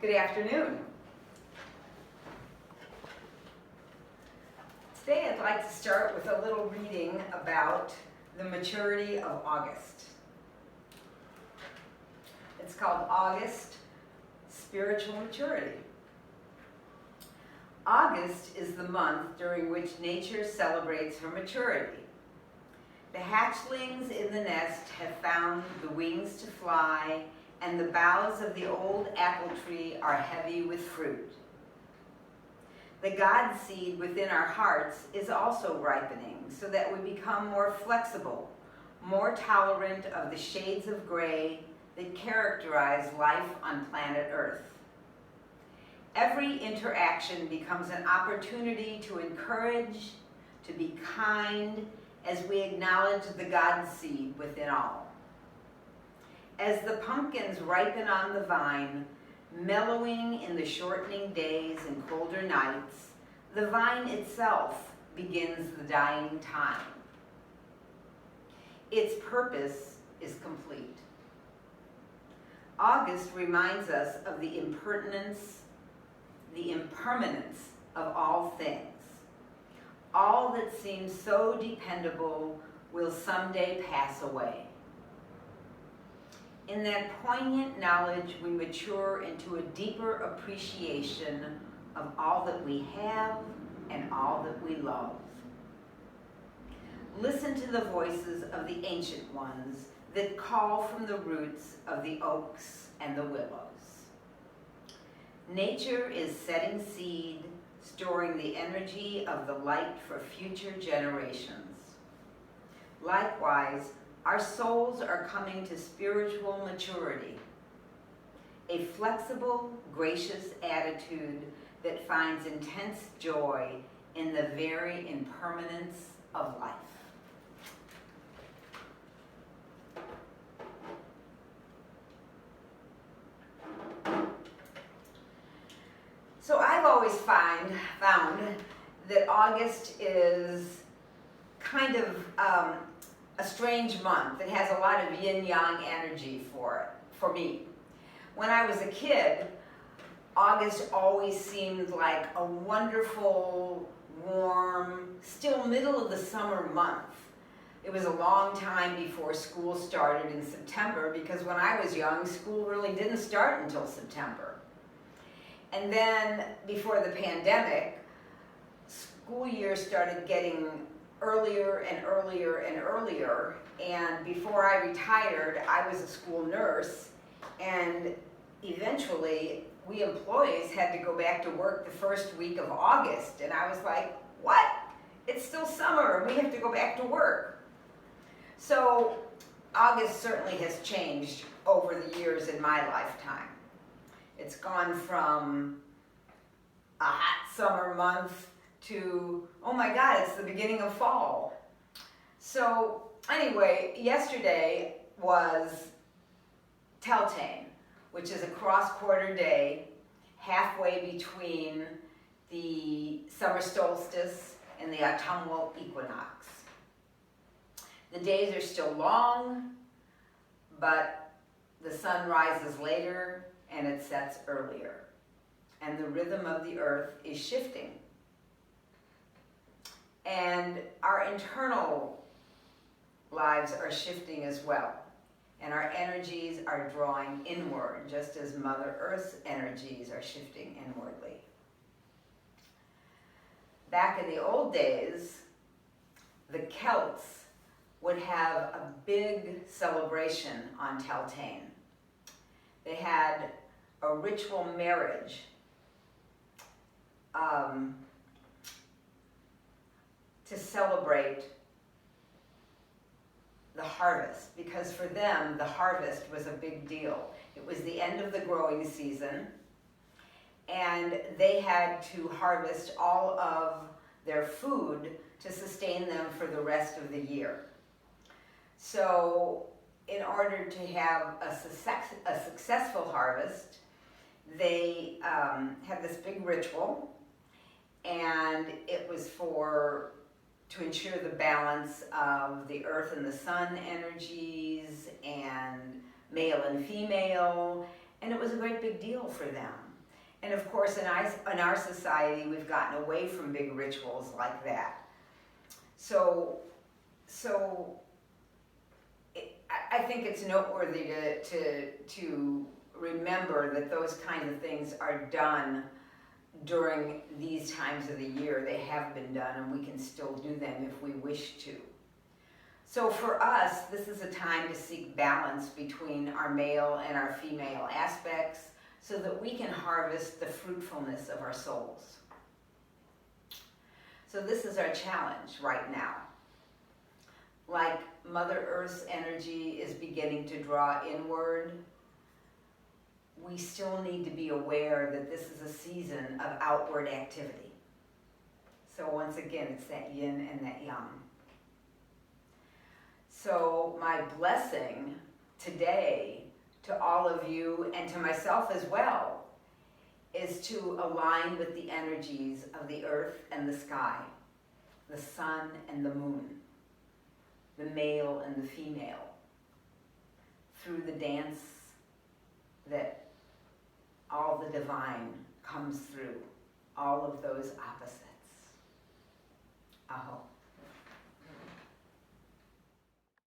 Good afternoon. Today I'd like to start with a little reading about the maturity of August. It's called August, Spiritual Maturity. August is the month during which nature celebrates her maturity. The hatchlings in the nest have found the wings to fly, and the boughs of the old apple tree are heavy with fruit. The God seed within our hearts is also ripening so that we become more flexible, more tolerant of the shades of gray that characterize life on planet Earth. Every interaction becomes an opportunity to encourage, to be kind, as we acknowledge the God seed within all. As the pumpkins ripen on the vine, mellowing in the shortening days and colder nights, the vine itself begins the dying time. Its purpose is complete. August reminds us of the impermanence of all things. All that seems so dependable will someday pass away. In that poignant knowledge, we mature into a deeper appreciation of all that we have and all that we love. Listen to the voices of the ancient ones that call from the roots of the oaks and the willows. Nature is setting seed, storing the energy of the light for future generations. Likewise, our souls are coming to spiritual maturity, a flexible, gracious attitude that finds intense joy in the very impermanence of life. So I've always found that August is kind of a strange month. It has a lot of yin-yang energy for me. When I was a kid, August always seemed like a wonderful, warm, still middle of the summer month. It was a long time before school started in September, because when I was young, school really didn't start until September. And then before the pandemic, school years started getting earlier and earlier and earlier, and before I retired, I was a school nurse, and eventually we employees had to go back to work the first week of August, and I was like, what? It's still summer and we have to go back to work. So August certainly has changed over the years in my lifetime. It's gone from a hot summer month to, oh my God, it's the beginning of fall. So anyway, yesterday was Beltane, which is a cross-quarter day, halfway between the summer solstice and the autumnal equinox. The days are still long, but the sun rises later and it sets earlier, and the rhythm of the earth is shifting. And our internal lives are shifting as well, and our energies are drawing inward, just as Mother Earth's energies are shifting inwardly. Back in the old days, the Celts would have a big celebration on Beltane. They had a ritual marriage to celebrate the harvest, because for them the harvest was a big deal. It was the end of the growing season, and they had to harvest all of their food to sustain them for the rest of the year. So in order to have a successful harvest, they had this big ritual, and it was to ensure the balance of the earth and the sun energies, and male and female, and it was a great big deal for them. And of course, in our society, we've gotten away from big rituals like that. So I think it's noteworthy to remember that those kinds of things are done during these times of the year. They have been done, and we can still do them if we wish to. So for us, this is a time to seek balance between our male and our female aspects so that we can harvest the fruitfulness of our souls. So this is our challenge right now. Like Mother Earth's energy is beginning to draw inward, we still need to be aware that this is a season of outward activity. So once again, it's that yin and that yang. So my blessing today to all of you and to myself as well is to align with the energies of the earth and the sky, the sun and the moon, the male and the female, through the dance that all the divine comes through, all of those opposites. Aho.